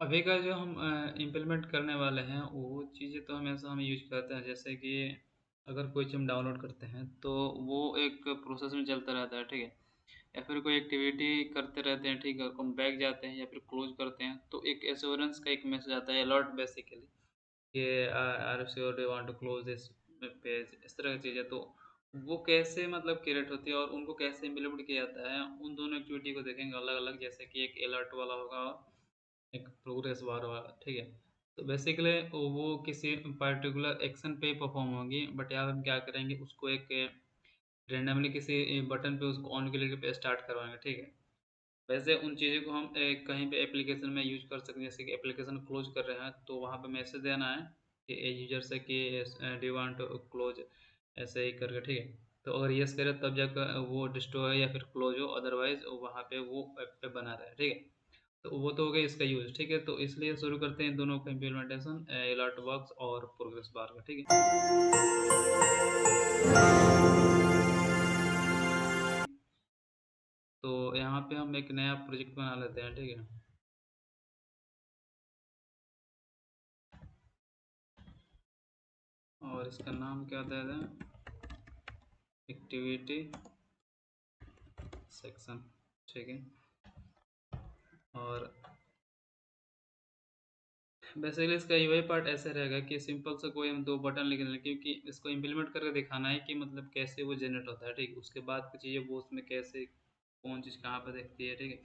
अभी का जो हम इम्प्लीमेंट करने वाले हैं, वो चीज़ें तो हमेशा हम यूज़ करते हैं। जैसे कि अगर कोई चीज़ हम डाउनलोड करते हैं, तो वो एक प्रोसेस में चलता रहता है, ठीक है? या फिर कोई एक्टिविटी करते रहते हैं, ठीक है? हम बैक जाते हैं या फिर क्लोज़ करते हैं, तो एक एश्योरेंस का एक मैसेज आता है, अलर्ट बेसिकली, कि are you sure you want to close this page, इस तरह की चीज़ें। तो वो कैसे मतलब क्रिएट होती है और उनको कैसे इम्प्लीमेंट किया जाता है, उन दोनों एक्टिविटी को देखेंगे अलग-अलग। जैसे कि एक अलर्ट वाला होगा, एक प्रोग्रेस बार वाला, ठीक है? तो बेसिकली वो किसी पर्टिकुलर एक्शन पे परफ़ॉर्म होंगी, बट यहाँ हम क्या करेंगे, उसको एक रैंडमली किसी बटन पे उसको ऑन क्लिक पे स्टार्ट करवाएँगे, ठीक है? वैसे उन चीज़ों को हम कहीं पे एप्लीकेशन में यूज़ कर सकते हैं। जैसे कि एप्लीकेशन क्लोज़ कर रहे हैं, तो वहाँ पे मैसेज देना है कि यूज़र से कि do you want to close, ऐसे ही करके, ठीक है? तो अगर येस करे तब जाकर वो डिस्ट्रॉय या फिर क्लोज़ हो, अदरवाइज़ वहाँ पे वो ऐप पे बना रहे, ठीक है? तो वो तो हो गया इसका यूज़, ठीक है? तो इसलिए शुरू करते हैं दोनों का इम्प्लीमेंटेशन, अलर्ट बॉक्स और प्रोग्रेस बार का, ठीक है? तो यहाँ पे हम एक नया प्रोजेक्ट बना लेते हैं, ठीक है? और इसका नाम क्या दे दें? एक्टिविटी सेक्शन, ठीक है? और बेसिकली इसका यूआई पार्ट ऐसे रहेगा कि सिंपल सा कोई हम 2 बटन लिख देंगे, क्योंकि इसको इम्प्लीमेंट करके दिखाना है कि मतलब कैसे वो जनरेट होता है, ठीक है? उसके बाद की चीज़ें वो उसमें कैसे कौन चीज़ कहाँ पे दिखती है, ठीक है?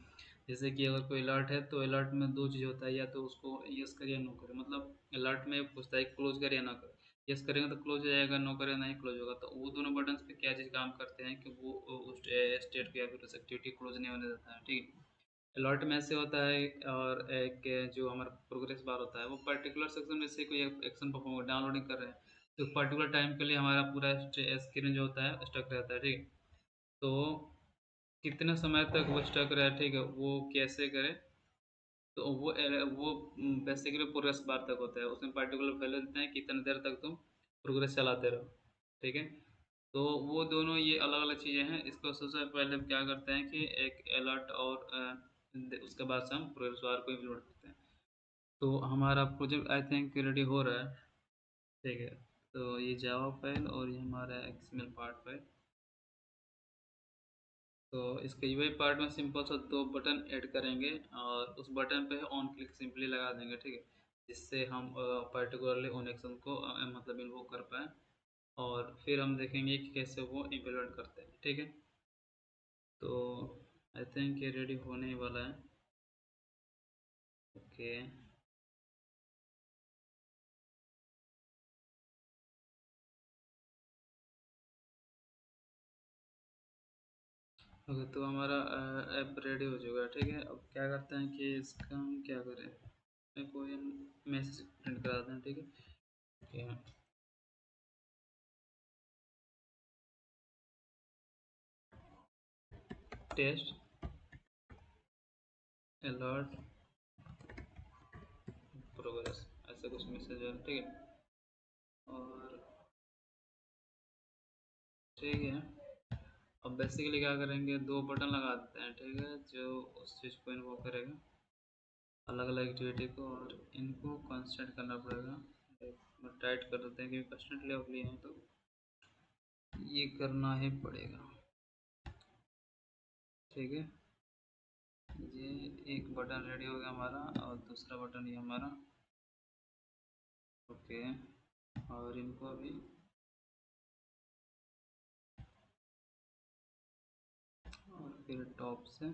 जैसे कि अगर कोई अलर्ट है, तो अलर्ट में 2 चीज़ होता है, या तो उसको यस करे या नो करे। मतलब अलर्ट में पूछता है क्लोज़ करे या ना करे। यस करेंगे तो क्लोज़ हो जाएगा, नो करेंगे नहीं क्लोज़ होगा। तो वो दोनों बटन्स पे क्या चीज़ काम करते हैं कि वो उस स्टेट को या फिर उस एक्टिविटी को क्लोज़ नहीं होने देता है, ठीक है? अलॉट में ऐसे होता है। और एक जो हमारा प्रोग्रेस बार होता है, वो पर्टिकुलर सेक्शन में से कोई एक्शन परफॉर्म डाउनलोडिंग कर रहे हैं, तो पर्टिकुलर टाइम के लिए हमारा पूरा स्क्रीन जो होता है स्टक रहता है, ठीक है? तो कितने समय तक वो स्टक रहे, ठीक है, वो कैसे करें? तो वो बेसिकली प्रोग्रेस बार तक होता है, उसमें पर्टिकुलर वैल्यू देते हैं कितनी देर तक तुम प्रोग्रेस चलाते रहो, ठीक है? तो वो दोनों ये अलग-अलग चीज़ें हैं। इसको सबसे पहले हम क्या करते हैं कि एक अलर्ट और उसके बाद से हम प्रोग्रेस बार को इम्प्लीमेंट करते हैं। तो हमारा प्रोजेक्ट आई थिंक रेडी हो रहा है, ठीक है? तो ये जावा फाइल और ये हमारा एक्सएमएल पार्ट फाइल। तो इसके यूआई पार्ट में सिंपल सा 2 बटन ऐड करेंगे, और उस बटन पे ऑन क्लिक सिंपली लगा देंगे, ठीक है? जिससे हम पर्टिकुलरली उन एक्शन को मतलब इन्वोक कर पाएँ, और फिर हम देखेंगे कि कैसे वो इम्प्लीमेंट करते हैं, ठीक है? तो आई थिंक ये रेडी होने ही वाला है। ओके। ओके, तो हमारा ऐप रेडी हो चुका है, ठीक है? अब क्या करते हैं कि इसका हम क्या करें? कोई मैसेज प्रिंट करा दें, ठीक है? ओके, टेस्ट अलर्ट प्रोग्रेस, ऐसा कुछ मैसेज है, ठीक है? और ठीक है, अब बेसिकली क्या करेंगे, 2 बटन लगा देते हैं, ठीक है? जो उस चीज़ को इन्वॉक करेगा, अलग-अलग एक्टिविटी को, और इनको कांस्टेंट करना पड़ेगा। टाइट कर देते हैं, क्योंकि कांस्टेंटली ऑफ लिए हैं, तो ये करना ही पड़ेगा, ठीक है? ये एक बटन रेडी हो गया हमारा, और दूसरा बटन ये हमारा। ओके, और इनको अभी और फिर टॉप से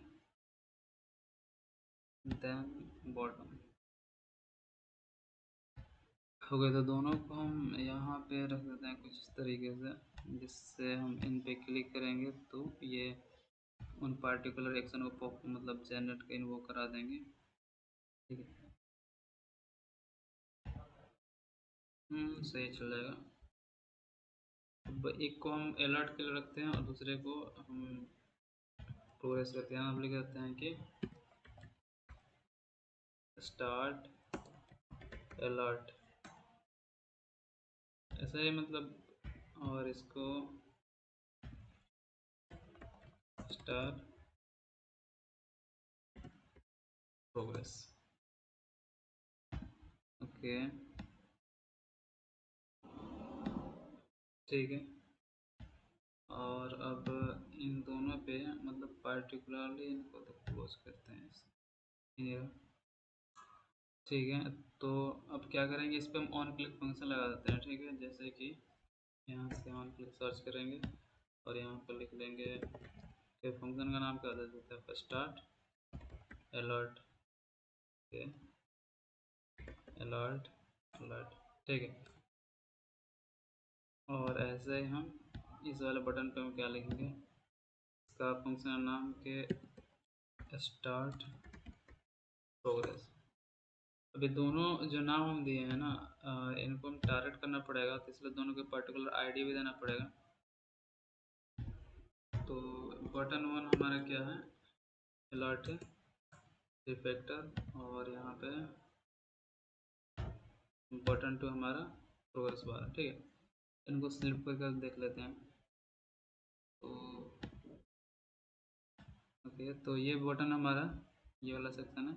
देन बॉटम। हो गए, तो दोनों को हम यहाँ पे रख देते हैं कुछ इस तरीके से, जिससे हम इन पे क्लिक करेंगे तो ये उन पार्टिकुलर एक्शन को मतलब जनरेट कहीं वो करा देंगे, ठीक है? सही चलेगा। अब एक को हम अलर्ट के लिए रखते हैं, और दूसरे को हम प्रोग्रेस करते हैं। हम लिख देते हैं कि स्टार्ट अलर्ट, ऐसा ही मतलब। और इसको स्टार प्रोग्रेस, ओके, ठीक है। और अब इन दोनों पे मतलब पार्टिकुलरली इनको तो क्लोज करते हैं ये, ठीक है। तो अब क्या करेंगे, इस पे हम ऑन क्लिक फंक्शन लगा देते हैं, ठीक है। जैसे कि यहाँ से ऑन क्लिक सर्च करेंगे और यहाँ पर लिख देंगे कि फंक्शन का नाम क्या दे देते हैं, स्टार्ट अलर्ट, के अलर्ट अलर्ट, ठीक है। और ऐसे ही हम इस वाले बटन पे हम क्या लिखेंगे, इसका फंक्शन नाम के स्टार्ट प्रोग्रेस। अभी दोनों जो नाम हम दिए हैं ना, इनको हम टारगेट करना पड़ेगा, तो इसलिए दोनों के पर्टिकुलर आईडी भी देना पड़ेगा। तो बटन वन हमारा क्या है, अलर्ट रिफैक्टर, और यहाँ पे बटन टू हमारा प्रोग्रेस बार, ठीक है। इनको स्लिप करके देख लेते हैं। तो ओके, तो ये बटन हमारा, ये वाला सेक्शन है,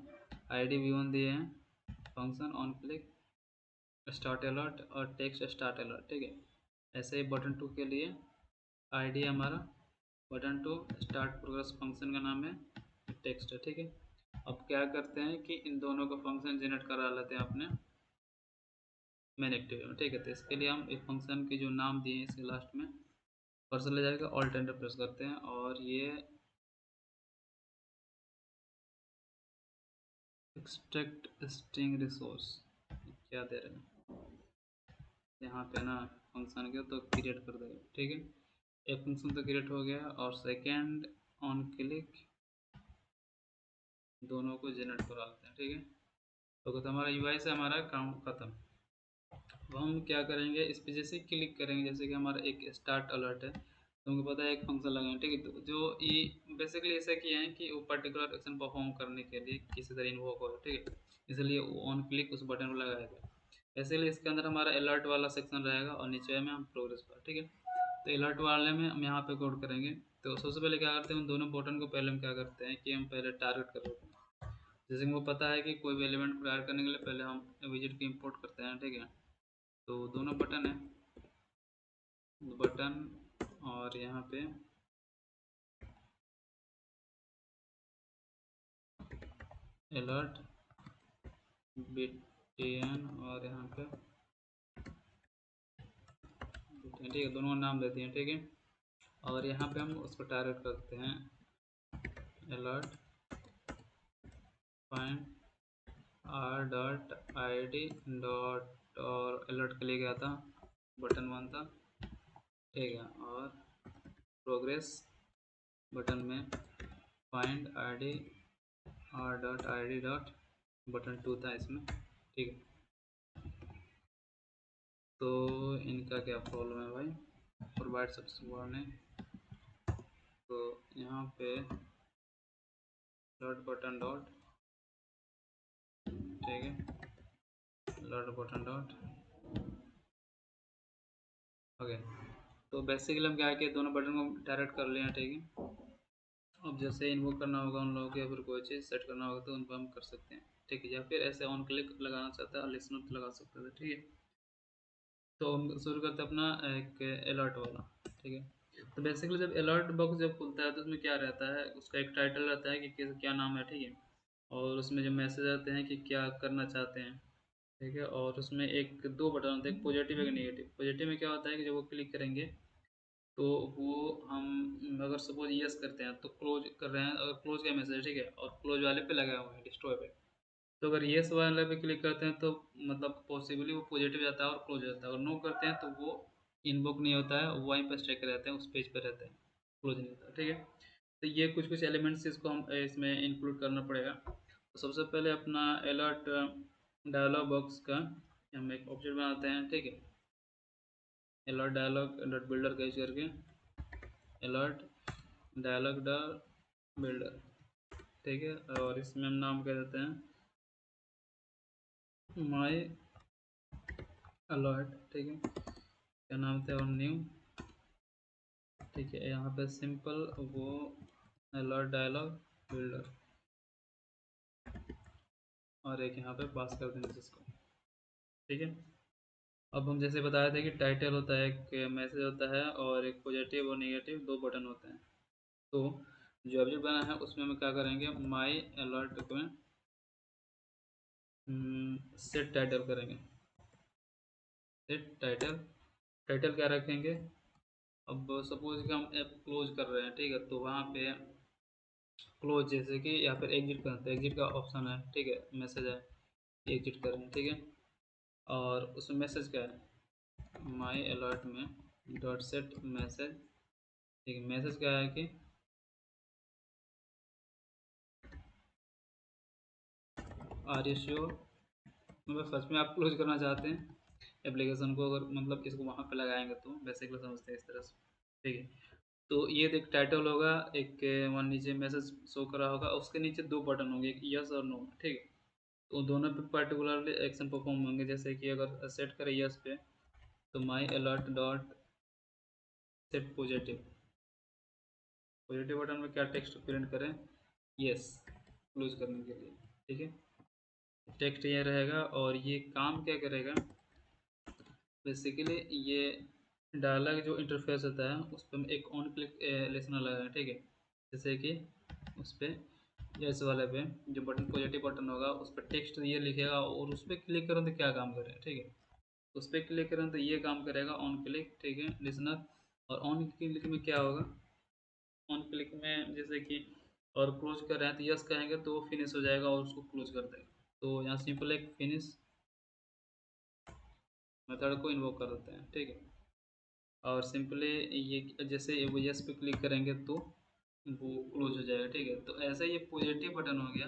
आईडी वी1 दिए हैं, function on click start alert और टेक्स्ट स्टार्ट अलर्ट, ठीक है। ऐसे ही बटन टू के लिए आईडी हमारा button two start progress, function का नाम है टेक्स्ट है, ठीक है। अब क्या करते हैं कि इन दोनों का फंक्शन जनरेट करा लेते हैं अपने मेन एक्टिविटी में, ठीक है। तो इसके लिए हम एक फंक्शन के जो नाम दिए हैं इसके लास्ट में कर्सर ले जाएगा, ऑल्ट एंटर प्रेस करते हैं और ये एक्सट्रैक्ट स्ट्रिंग रिसोर्स क्या दे रहे हैं यहाँ पे ना, फंक्शन के तो क्रिएट कर देगा, ठीक है। एक फंक्शन तो क्रिएट हो गया और सेकेंड ऑन क्लिक दोनों को जनरेट करा लेते हैं, ठीक है। तो हमारा यूआई से हमारा काम खत्म। अब हम क्या करेंगे, इस पे जैसे क्लिक करेंगे, जैसे कि हमारा एक स्टार्ट अलर्ट है, तो हमको पता है एक फंक्शन लगाएंगे, ठीक है। तो जो ये बेसिकली ऐसा किया है कि वो पर्टिकुलर एक्शन परफॉर्म करने के लिए किसी तरह इन्वोक हो, ठीक है। इसलिए वो ऑन क्लिक उस बटन को लगाया गया। इसीलिए इसके अंदर हमारा अलर्ट वाला सेक्शन रहेगा और नीचे में हम प्रोग्रेस पर, ठीक है। तो अलर्ट वाले में हम यहाँ पे कोड करेंगे। तो सबसे पहले क्या करते हैं, उन दोनों बटन को पहले हम क्या करते हैं कि हम पहले टारगेट कर लेते हैं। जैसे कि वो पता है कि कोई भी एलिमेंट को टारगेट करने के लिए पहले हम विजिट की इंपोर्ट करते हैं, ठीक है। तो दोनों बटन है, बटन और यहाँ पे अलर्ट बीटीएन और यहाँ पे ठीक है, दोनों नाम देते हैं, ठीक है। और यहाँ पे हम उसको टारगेट करते हैं alert find are dot I D dot, और अलर्ट के लिए गया था बटन वन था, ठीक है। और प्रोग्रेस बटन में find I D R dot I D dot button two था इसमें, ठीक है। तो इनका क्या प्रॉब्लम है भाई, प्रोवाइड सबसे वार्निंग, तो यहाँ पे डॉट बटन डॉट, ठीक है, डॉट बटन डॉट, ओके। तो बेसिकली हम क्या है कि दोनों बटन को डायरेक्ट कर लिया, ठीक है। अब जैसे इन्वोक करना होगा उन लोगों को या फिर कोई चीज़ सेट करना होगा तो उन पर हम कर सकते हैं, ठीक है। या फिर ऐसे ऑन क्लिक लगाना चाहता है और लिसनर तो लगा सकते थे, ठीक है। तो हम शुरू करते हैं अपना एक अलर्ट वाला, ठीक है। तो बेसिकली जब अलर्ट बॉक्स जब खुलता है तो उसमें क्या रहता है, उसका एक टाइटल रहता है कि क्या नाम है, ठीक है। और उसमें जो मैसेज आते हैं कि क्या करना चाहते हैं, ठीक है। और उसमें एक दो बटन होते हैं, एक पॉजिटिव एक नेगेटिव। पॉजिटिव में क्या होता है कि जब वो क्लिक करेंगे तो वो हम अगर सपोज यस करते हैं तो क्लोज कर रहे हैं, अगर क्लोज का मैसेज, ठीक है। और क्लोज वाले पे लगा हुआ है डिस्ट्रॉय पे, तो अगर येस वाले पे क्लिक करते हैं तो मतलब पॉसिबली वो पॉजिटिव जाता है और क्लोज हो जाता है। और नो करते हैं तो वो इनबुक नहीं होता है, वो वहीं पर स्टेक रहते हैं, उस पेज पर रहते हैं, क्लोज नहीं होता, ठीक है। तो ये कुछ कुछ एलिमेंट्स इसको हम इसमें इंक्लूड करना पड़ेगा। तो सबसे पहले अपना अलर्ट डायलॉग बॉक्स का हम एक ऑब्जेक्ट बनाते हैं, ठीक है। Alert dialog dot builder catch करके अलर्ट डायलॉग डॉट बिल्डर, ठीक है। और इसमें हम नाम कह देते हैं माई अलर्ट, ठीक है। क्या नाम था, और न्यू, ठीक है। यहाँ पे सिंपल वो अलर्ट डायलॉग बिल्डर, और एक यहाँ पे पास कर देंगे जिसको, ठीक है। अब हम जैसे बताए थे कि टाइटल होता है, एक मैसेज होता है, और एक पॉजिटिव और नेगेटिव दो बटन होते हैं। तो जो ऑब्जेक्ट बना है उसमें हम क्या करेंगे, माई अलर्ट में सेट टाइटल करेंगे। सेट टाइटल, टाइटल क्या रखेंगे। अब सपोज कि हम ऐप क्लोज कर रहे हैं, ठीक है, तो वहाँ पे क्लोज, जैसे कि यहाँ पर एग्जिट करते हैं, एग्जिट का ऑप्शन है, ठीक है, मैसेज है, एग्जिट करें, ठीक है। और उसमें मैसेज क्या है, माई अलर्ट में डॉट सेट मैसेज, ठीक है, मैसेज क्या है कि आर यू श्योर, मतलब सच में आप क्लोज करना चाहते हैं एप्लीकेशन को, अगर मतलब इसको वहाँ पे लगाएंगे तो बेसिकली समझते हैं इस तरह से, ठीक है। तो ये देख टाइटल होगा, एक वहाँ नीचे मैसेज शो करा होगा, उसके नीचे दो बटन होंगे, एक यस और नो, ठीक है। तो दोनों पे पर्टिकुलरली एक्शन परफॉर्म होंगे, जैसे कि अगर सेट करें यस पे, तो my alert dot set positive, positive button में क्या टेक्स्ट प्रिंट करें, यस, क्लोज करने के लिए, ठीक है। टेक्स्ट ये रहेगा, और ये काम क्या करेगा, बेसिकली ये डायलॉग जो इंटरफेस होता है उस पर एक ऑन क्लिक लिसनर लगाएं, ठीक है। जैसे कि उस पर यस वाले पे जो बटन पॉजिटिव बटन होगा उस पर टेक्स्ट ये लिखेगा, और उस पर क्लिक करें तो क्या काम करें, ठीक है। उस पर क्लिक करें तो ये काम करेगा ऑन क्लिक, ठीक है, लिसनर। और ऑन क्लिक में क्या होगा, ऑन क्लिक में जैसे कि और क्लोज कर रहे हैं तो यस कहेंगे तो वो फिनिश हो जाएगा और उसको क्लोज कर देगा। तो यहाँ सिंपल एक फिनिश मेथड को इन्वोक कर देते हैं, ठीक है। और सिंपली ये जैसे वो यस पे क्लिक करेंगे तो वो क्लोज हो जाएगा, ठीक है। तो ऐसा ये पॉजिटिव बटन हो गया।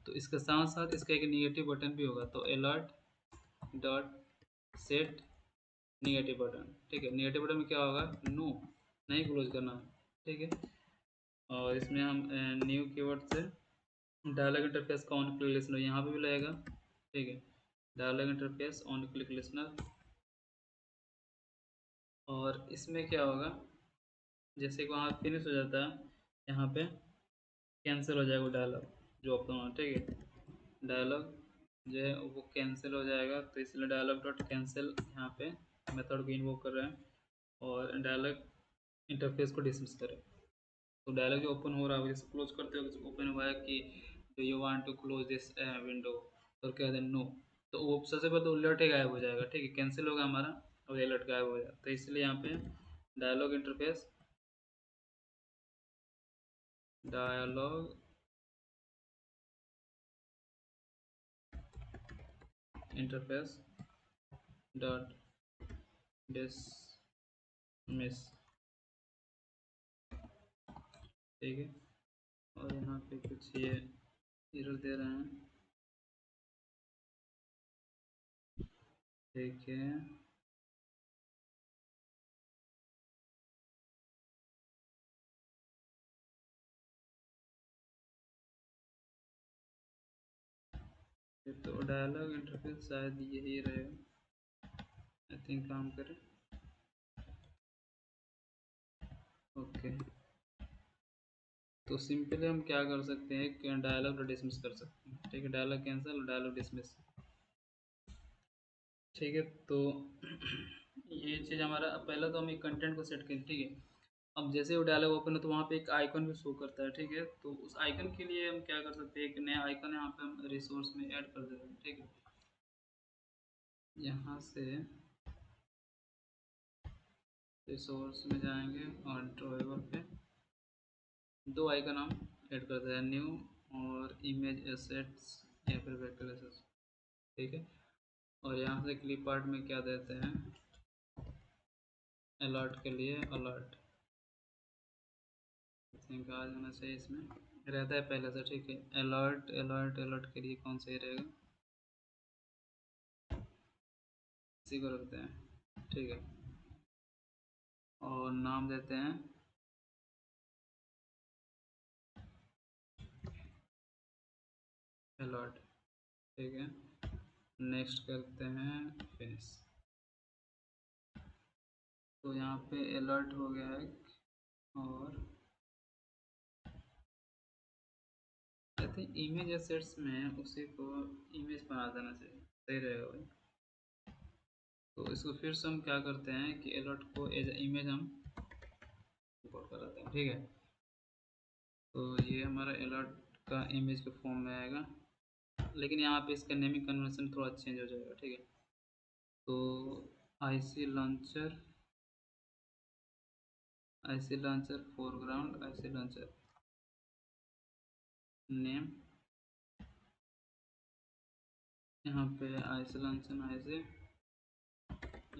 तो इसके साथ साथ इसका एक निगेटिव बटन भी होगा, तो alert dot set negative button, ठीक है। निगेटिव बटन में क्या होगा, नो, नहीं क्लोज करना, ठीक है। और इसमें हम न्यू कीवर्ड से डायलॉग इंटरफेस का ऑन क्लिक लिसनर यहाँ पे भी लगेगा, ठीक है। Dialog interface on click listener. और इसमें क्या होगा, जैसे कि वहाँ फिनिश हो जाता है, यहाँ पे कैंसिल हो जाएगा वो डायलॉग जो ऑप्शन होना, ठीक है। डायलॉग जो है वो कैंसिल हो जाएगा, तो इसलिए डायलॉग डॉट कैंसिल यहाँ पे मेथड को इन्वोक कर रहे हैं, और डायलॉग इंटरफेस को डिसमिस करें। तो डायलॉग जो ओपन हो रहा है, जैसे क्लोज करते हो ओपन हुआ है कि do you want to close this window, तो कह दें नो, तो वो सबसे पहले तो अलर्ट ही गायब हो जाएगा, ठीक है, कैंसिल होगा हमारा और अलर्ट गायब हो जाएगा। तो इसलिए यहाँ पे dialog interface, dialog interface dot dismiss, ठीक है। और यहाँ पे कुछ ये एरर दे रहे हैं, ठीक है। तो डायलॉग इंटरफेस शायद यही रहेगा, आई थिंक काम करे, ओके। तो सिंपली हम क्या कर सकते हैं कि डायलॉग डिसमिस कर सकते हैं, ठीक है, डायलॉग कैंसिल, डायलॉग डिसमिस, ठीक है। तो ये चीज़ हमारा, पहले तो हम एक कंटेंट को सेट करें, ठीक है। अब जैसे वो डायलॉग ओपन है तो वहाँ पे एक आइकन भी शो करता है, ठीक है। तो उस आइकन के लिए हम क्या कर सकते हैं, एक नया आइकन यहाँ पे हम रिसोर्स में ऐड कर देते हैं, ठीक है। यहाँ से रिसोर्स में जाएंगे और ड्राइवर पे दो आइकन हम ऐड करते हैं, न्यू और इमेज एसेट्स या फिर वेक्टर एसेट्स, ठीक है। और यहाँ से क्लिप आर्ट में क्या देते हैं, अलर्ट के लिए अलर्ट, थिंक आ जाना चाहिए, इसमें रहता है पहले से, ठीक है। अलर्ट अलर्ट अलर्ट के लिए कौन सही रहेगा, इसी को रखते हैं, ठीक है। और नाम देते हैं अलर्ट, ठीक है। नेक्स्ट करते हैं फिनिश। तो यहाँ पे अलर्ट हो गया है। और आई थिंक इमेज एसेट्स में उसी को इमेज बना देना चाहिए, सही रहेगा भाई। तो इसको फिर से हम क्या करते हैं कि अलर्ट को एज इमेज हम इंपोर्ट कर देते हैं, ठीक है। तो ये हमारा अलर्ट का इमेज के फॉर्म में आएगा, लेकिन यहाँ पे इसका नेमिंग कन्वेंशन थोड़ा चेंज हो जाएगा, ठीक है। तो IC launcher foreground IC launcher name, यहाँ पे आईसी लॉन्चर आईसी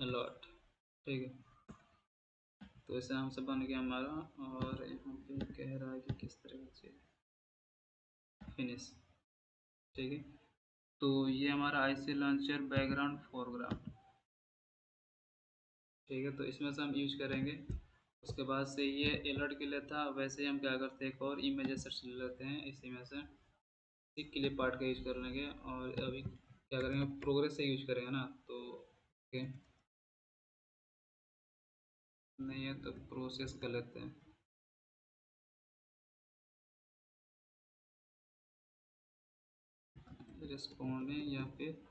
अलर्ट, ठीक है। तो इसे हमसे बन गया हमारा, और यहाँ पे कह रहा है कि किस तरह से फिनिश, ठीक है। तो ये हमारा आईसी लॉन्चर बैकग्राउंड फोरग्राउंड, ठीक है। तो इसमें से हम यूज करेंगे। उसके बाद से ये अलर्ट के लिए था, वैसे ही हम क्या करते हैं एक और इमेज सर्च ले लेते हैं इसी में से, एक क्लिप पार्ट का यूज कर लेंगे, और अभी क्या करेंगे प्रोग्रेस से यूज करेंगे ना, तो ओके नहीं है तो प्रोसेस कर लेते हैं। रिस्पॉन्डिंग या फिर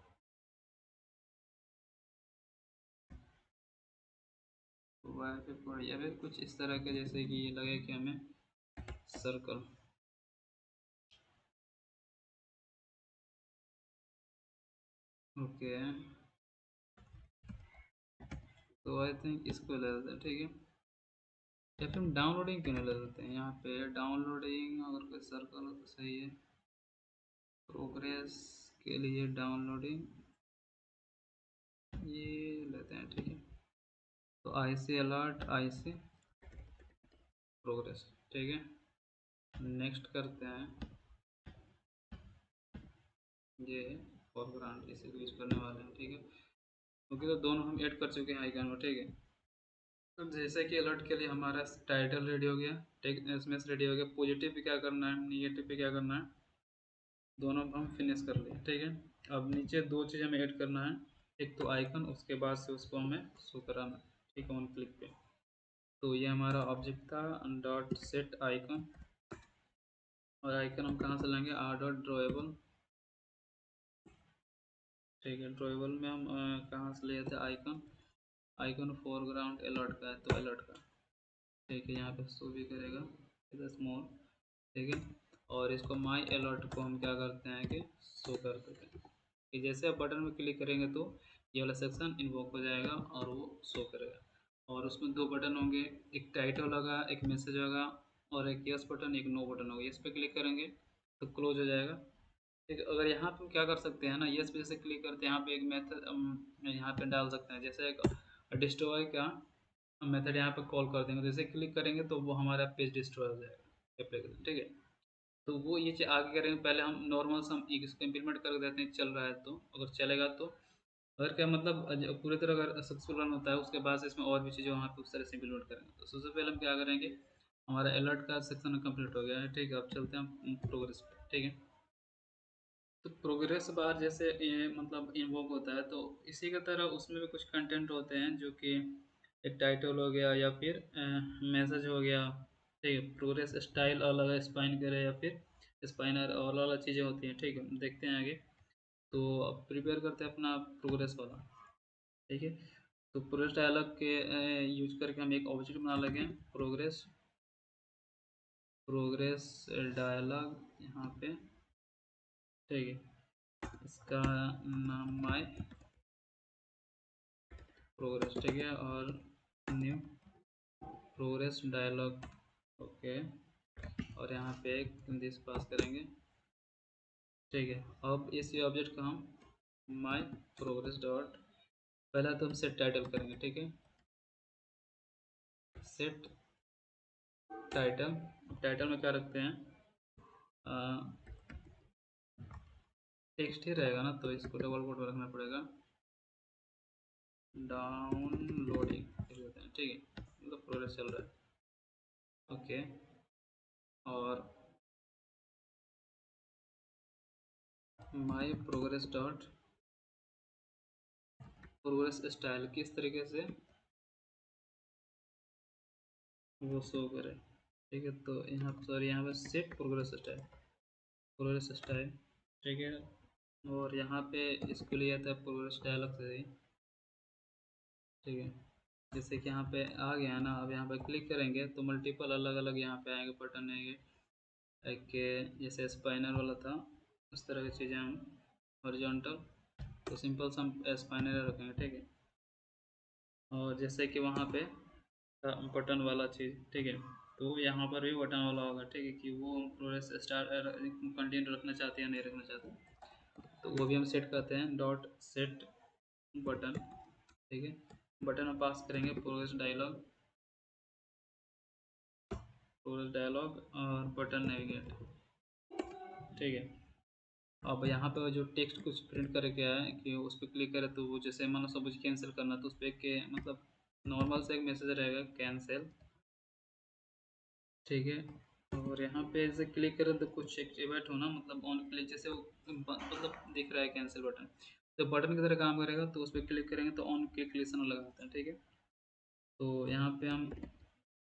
या फिर कुछ इस तरह के, जैसे कि ये लगे कि हमें सर्कल, ओके। तो आई थिंक इसको ले लेते हैं, ठीक है। या फिर हम डाउनलोडिंग क्यों नहीं ले लेते हैं, यहाँ पे डाउनलोडिंग अगर कोई सर्कल हो तो सही है। प्रोग्रेस के लिए डाउनलोडिंग ये लेते हैं, ठीक है। तो आई सी अलर्ट आई सी प्रोग्रेस, ठीक है। नेक्स्ट करते हैं, ये फोरग्राउंड इसे यूज करने वाले हैं, ठीक है। क्योंकि तो दोनों हम ऐड कर चुके हैं आइकन में, ठीक है। तो जैसे कि अलर्ट के लिए हमारा टाइटल रेडी हो गया, टेक्स्ट इसमें से रेडी हो गया, पॉजिटिव पे क्या करना है, निगेटिव पे क्या करना है, दोनों हम फिनिश कर लिए, ठीक है। अब नीचे दो चीज़ हमें ऐड करना है, एक तो आइकन, उसके बाद से उसको हमें शो कराना, ठीक है, ऑन क्लिक पे। तो ये हमारा ऑब्जेक्ट था डॉट सेट आइकन, और आइकन हम कहाँ से लेंगे, आर डॉट ड्रॉएबल, ठीक है। ड्रॉएबल में हम कहाँ से लिए थे आइकन, आइकन फोरग्राउंड अलर्ट का है, तो अलर्ट का, ठीक है। यहाँ पे शो भी करेगा इधर स्मॉल, ठीक है। और इसको माई अलर्ट को हम क्या करते हैं कि शो कर देते हैं, कि जैसे आप बटन में क्लिक करेंगे तो ये वाला सेक्शन इन्वोक हो जाएगा और वो शो करेगा। और उसमें दो बटन होंगे, एक टाइटल होगा, एक मैसेज होगा, और एक यस बटन एक नो बटन होगा। यस पे क्लिक करेंगे तो क्लोज हो जाएगा, ठीक है। अगर यहाँ पे क्या कर सकते हैं ना, यस पे जैसे क्लिक करते हैं, यहाँ पे एक मेथड यहाँ पे डाल सकते हैं, जैसे एक डिस्ट्रॉय का मेथड यहाँ पे कॉल कर देंगे, जैसे क्लिक करेंगे तो वो हमारा पेज डिस्ट्रॉय हो जाएगा एप्लीकेशन, ठीक है। तो वो ये चीज़ आगे करेंगे, पहले हम नॉर्मल से हम इसको इम्प्लीमेंट कर देते हैं, चल रहा है तो अगर चलेगा तो, अगर क्या मतलब पूरी तरह अगर सक्सेसफुल रन होता है उसके बाद से इसमें और भी चीज़ें वहाँ पे उस तरह से इम्प्लीमेंट करेंगे। तो सबसे पहले हम क्या करेंगे, हमारा अलर्ट का सेक्शन कंप्लीट हो गया है, ठीक है। अब चलते हैं हम प्रोग्रेस पे, ठीक है। तो प्रोग्रेस बार जैसे ये मतलब इन्वोक होता है, तो इसी की तरह उसमें भी कुछ कंटेंट होते हैं, जो कि एक टाइटल हो गया या फिर मैसेज हो गया, ठीक है। प्रोग्रेस स्टाइल अलग है, स्पाइन करे या फिर स्पाइनर, और अलग चीज़ें होती हैं, ठीक है। देखते हैं आगे। तो अब प्रिपेयर करते हैं अपना प्रोग्रेस वाला, ठीक है। तो प्रोग्रेस डायलॉग के यूज करके हम एक ऑब्जेक्ट बना लगे, प्रोग्रेस प्रोग्रेस डायलॉग यहाँ पे, ठीक है। इसका नाम माई प्रोग्रेस, ठीक है, और न्यू प्रोग्रेस डायलॉग, ओके। और यहाँ पे एक दिस पास करेंगे, ठीक है। अब इस ऑब्जेक्ट का हम माई प्रोग्रेस डॉट, पहला तो हम सेट टाइटल करेंगे, ठीक है। सेट टाइटल, टाइटल में क्या रखते हैं, टेक्स्ट ही रहेगा ना, तो इसको डबल कोट में रखना पड़ेगा, डाउनलोडिंग लिख देते हैं, ठीक है। मतलब प्रोग्रेस चल रहा है, ओके। और my progress dot progress style किस तरीके से वो शो करे, ठीक है। तो यहाँ पर सॉरी, यहाँ पे सेट प्रोग्रेस स्टाइल, ठीक है। और यहाँ पे इसको लिया था प्रोग्रेस डायलॉग से ही, ठीक है। जैसे कि यहाँ पे आ गया ना, अब यहाँ पे क्लिक करेंगे तो मल्टीपल अलग अलग यहाँ पे आएंगे बटन आएंगे। एक जैसे स्पाइनर वाला था उस तरह की चीज़ें हम हॉरिजॉन्टल, तो सिंपल सा हम स्पाइनर रखेंगे, ठीक है। और जैसे कि वहाँ पे बटन वाला चीज़, ठीक है, तो यहाँ पर भी बटन वाला होगा, ठीक है, कि वो प्रोग्रेस स्टार कंटिन्यू रखना चाहते हैं या नहीं रखना चाहते, तो वो भी हम सेट करते हैं डॉट सेट बटन, ठीक है। बटन में पास करेंगे प्रोग्रेस डायलॉग और बटन नेविगेट, ठीक है। अब यहाँ पे जो टेक्स्ट कुछ प्रिंट करके आया है कि उस पर क्लिक करें तो वो जैसे मानो सब कुछ कैंसिल करना, तो उस पर के मतलब नॉर्मल से एक मैसेज रहेगा कैंसिल, ठीक है। और यहाँ पे जैसे क्लिक करें तो कुछ एक्टिवेट होना, मतलब ऑन क्लिक जैसे वो मतलब दिख रहा है कैंसिल बटन, तो बटन की तरह काम करेगा, तो उस पर क्लिक करेंगे तो ऑन क्लिक लिसन लगाते हैं, ठीक है। तो यहाँ पे हम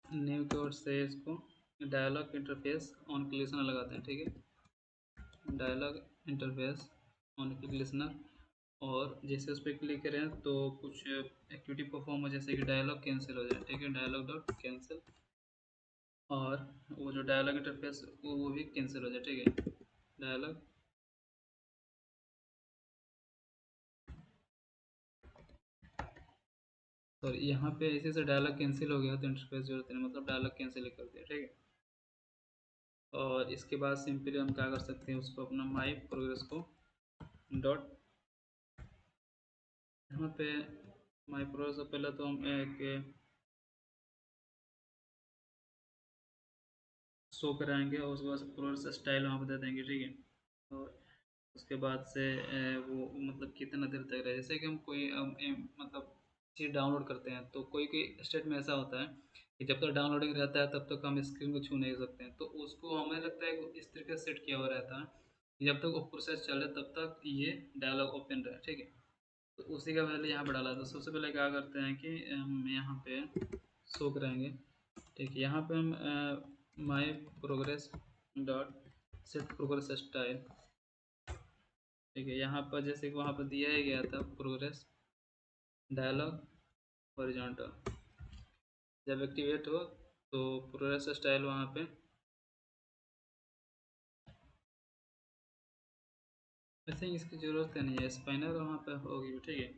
न्यू कीवर्ड से इसको dialog interface on click listener लगाते हैं, ठीक है। Dialog interface on click listener, और जैसे उस पर क्लिक करें तो कुछ एक्टिविटी परफॉर्म हो, जैसे कि डायलॉग कैंसिल हो जाए, ठीक है, डायलॉग डॉट कैंसिल, और वो जो डायलॉग इंटरफेस वो भी कैंसिल हो जाए, ठीक है। डायलॉग, और यहाँ पे इसी से डायलॉग कैंसिल हो गया तो इंटरफेस जरूरत नहीं, मतलब डायलॉग कैंसिल कर दिया, ठीक है। और इसके बाद सिंपली हम क्या कर सकते हैं, उसको अपना माई प्रोग्रेस को डॉट, यहाँ पे माई प्रोग्रेस से पहले तो हम एक शो कराएंगे और उसके बाद प्रोग्रेस स्टाइल वहाँ पर दे देंगे, ठीक है। और उसके बाद से वो मतलब कितना देर तक रहे, जैसे कि हम कोई मतलब चीज़ डाउनलोड करते हैं, तो कोई कोई स्टेट में ऐसा होता है कि जब तक डाउनलोडिंग रहता है तब तक हम स्क्रीन को छू नहीं सकते हैं, तो उसको हमें लगता है कि इस तरीके से सेट किया हुआ रहता है कि जब तक वो प्रोसेस चले तब तक ये डायलॉग ओपन रहे, ठीक है। तो उसी का वैल्यू यहाँ पर डाला, तो सबसे पहले क्या करते हैं कि हम यहाँ पे शो कराएंगे, ठीक है। यहाँ पे हम my progress dot set progress style, ठीक है। यहाँ पर जैसे कि वहाँ पर दिया ही गया था प्रोग्रेस डायलॉग हॉरिजॉन्टल, जब एक्टिवेट हो तो प्रोग्रेस स्टाइल वहाँ पे, आई थिंक इसकी ज़रूरत नहीं है, स्पाइनर वहाँ पे होगी, ठीक है।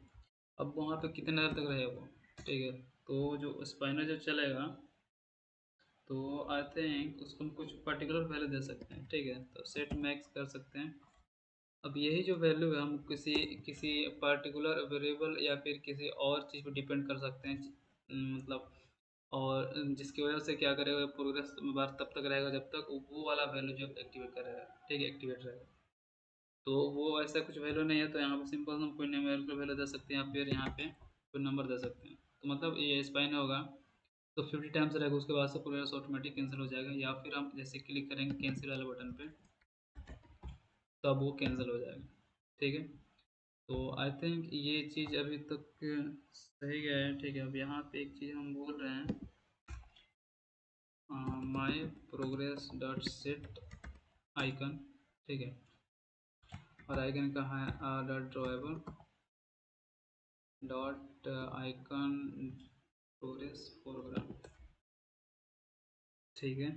अब वहाँ पे कितने देर तक रहेगा वो, ठीक है। तो जो स्पाइनर जब चलेगा तो आई थिंक उसको हम कुछ पर्टिकुलर वैल्यू दे सकते हैं, ठीक है, तो सेट मैक्स कर सकते हैं। अब यही जो वैल्यू है हम किसी किसी पर्टिकुलर वेरिएबल या फिर किसी और चीज़ पर डिपेंड कर सकते हैं, मतलब, और जिसकी वजह से क्या करेगा प्रोग्रेस बार तब तक रहेगा जब तक वो वाला वैल्यू जो एक्टिवेट करेगा, ठीक है, एक्टिवेट रहेगा। तो वो ऐसा कुछ वैल्यू नहीं है, तो यहाँ पे सिंपल हम कोई न्यूमेरिकल वैल्यू दे सकते हैं या फिर यहाँ पे कोई नंबर दे सकते हैं, तो मतलब ये स्पाइन होगा तो 50 टाइम्स रहेगा, उसके बाद से प्रोग्रेस ऑटोमेटिक कैंसिल हो जाएगा, या फिर हम जैसे क्लिक करेंगे कैंसिल वाले बटन पे तब वो कैंसिल हो जाएगा, ठीक है। तो आई थिंक ये चीज़ अभी तक सही गया है, ठीक है। अब यहाँ पे एक चीज़ हम बोल रहे हैं, my progress dot set icon, ठीक है, और आइकन कहाँ है, dot drawable dot icon progress foreground, ठीक है।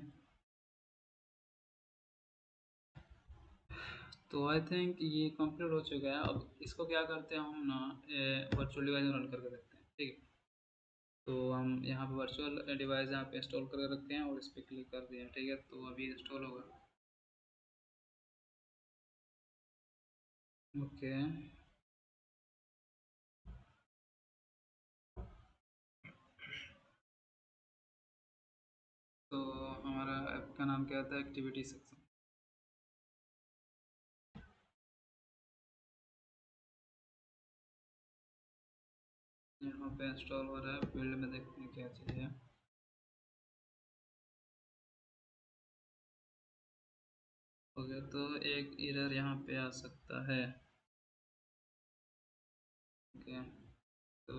तो आई थिंक ये कंप्लीट हो चुका है, अब इसको क्या करते हैं हम ना वर्चुअल डिवाइस रन करके देखते हैं, ठीक है। तो हम यहाँ पे वर्चुअल डिवाइस यहाँ पे इंस्टॉल करके रखते हैं और इस पर क्लिक कर दिया, ठीक है, तो अभी इंस्टॉल होगा, ओके। तो हमारा ऐप का नाम क्या था, एक्टिविटी सेक्शन, यहाँ पे इंस्टॉल हो रहा है, फील्ड में देखते हैं क्या चीज़ है। ओके, तो एक एरर यहाँ पे आ सकता है, ओके। तो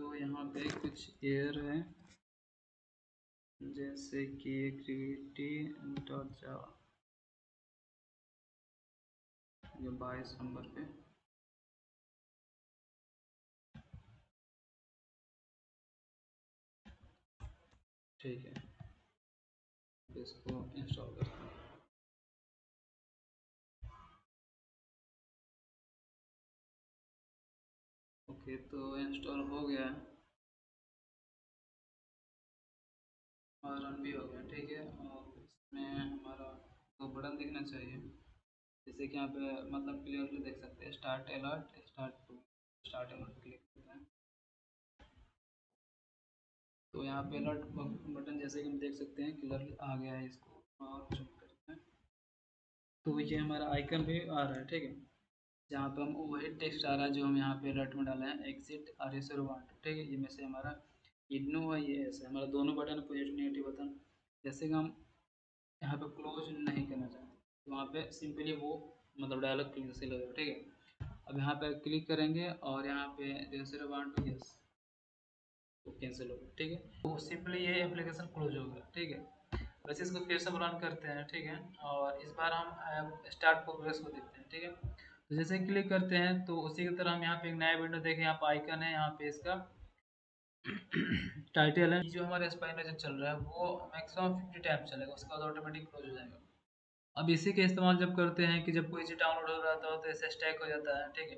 तो यहाँ पे कुछ एयर है, जैसे कि activity डॉट जावा, ये 22 नंबर पे। ठीक है, इसको इंस्टॉल करते हैं। ओके, तो इंस्टॉल हो गया है और रन भी हो गया। ठीक है, और इसमें हमारा दो बटन दिखना चाहिए, जैसे कि यहाँ पे मतलब क्लियरली देख सकते हैं, start alert, start two. Start alert click करते हैं तो यहाँ पे अलर्ट बटन जैसे कि हम देख सकते हैं क्लियरली आ गया है। इसको और जूम करते हैं तो ये हमारा आइकन भी आ रहा है। ठीक है, जहाँ पे हम वही टेक्स्ट आ रहा है जो हम यहाँ पे अलर्ट में डाले हैं, एग्जिट RSR वांट। ठीक है, ये में से हमारा इग्नो है, ये ऐसे हमारा दोनों बटन है, पॉजिटिव नेगेटिव बटन। जैसे कि हम यहाँ पे क्लोज नहीं करना चाहते तो वहाँ पे सिंपली वो मतलब डायलॉग कैंसिल हो जाएगा। ठीक है, अब यहाँ पे क्लिक करेंगे और यहाँ पे RSR वांट टू यस, तो कैंसिल हो गया। ठीक है, तो सिंपली ये एप्लीकेशन क्लोज हो गया। ठीक है, वैसे इसको फिर से रन करते हैं। ठीक है, और इस बार हम स्टार्ट प्रोग्रेस को देखते हैं। ठीक है, तो जैसे क्लिक करते हैं तो उसी की तरह हम यहाँ पे एक नया विंडो देखें, यहाँ पे आइकन है, यहाँ पे इसका टाइटल है। जो हमारा स्पाइनर चल रहा है वो मैक्सिमम 50 टाइम चलेगा, उसके बाद ऑटोमेटिक क्लोज हो जाएगा। अब इसी का इस्तेमाल जब करते हैं कि जब कोई चीज़ डाउनलोड हो रहा था तो ऐसे स्टैक हो जाता है। ठीक है,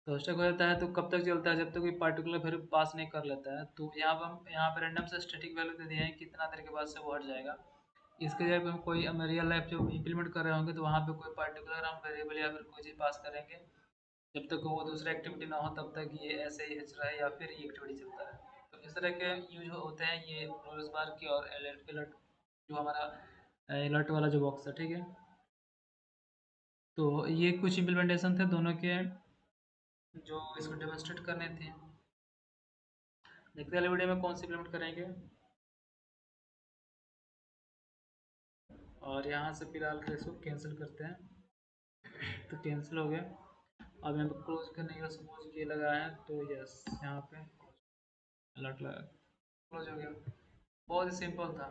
तो स्टक हो जाता है तो कब तक चलता है, जब तक कोई पार्टिकुलर वैल्यू पास नहीं कर लेता है। तो यहाँ पर हम यहाँ पर रैंडम से स्टैटिक वैल्यू दे दिए हैं, कितना देर के बाद से वो हट जाएगा। इसके जगह पे हम कोई हम रियल लाइफ जब इंप्लीमेंट कर रहे होंगे तो वहाँ पे कोई पार्टिकुलर हम वेरिएबल या फिर कोई चीज़ पास करेंगे, जब तक वो दूसरा एक्टिविटी ना हो तब तक ये ऐसे ही चल रहा है या फिर ये एक्टिविटी चलता है। तो इस तरह के यूज होते हैं ये प्रोग्रेस बार की और अलर्ट अलर्ट, जो हमारा अलर्ट वाला जो बॉक्स है। ठीक है, तो ये कुछ इम्प्लीमेंटेशन थे दोनों के जो इसको डेमोन्स्ट्रेट करने थे। देखते वाले वीडियो में कौन सी इम्प्लीमेंट करेंगे। और यहाँ से फिलहाल के इसको कैंसिल करते हैं, तो कैंसिल हो गया। अब यहाँ पे क्लोज करने का सपोज ये लगा है तो यस, यहाँ पे अलर्ट लगा, क्लोज हो गया। बहुत ही सिंपल था।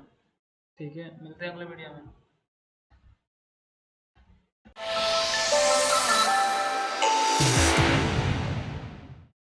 ठीक है, मिलते हैं अगले वीडियो में।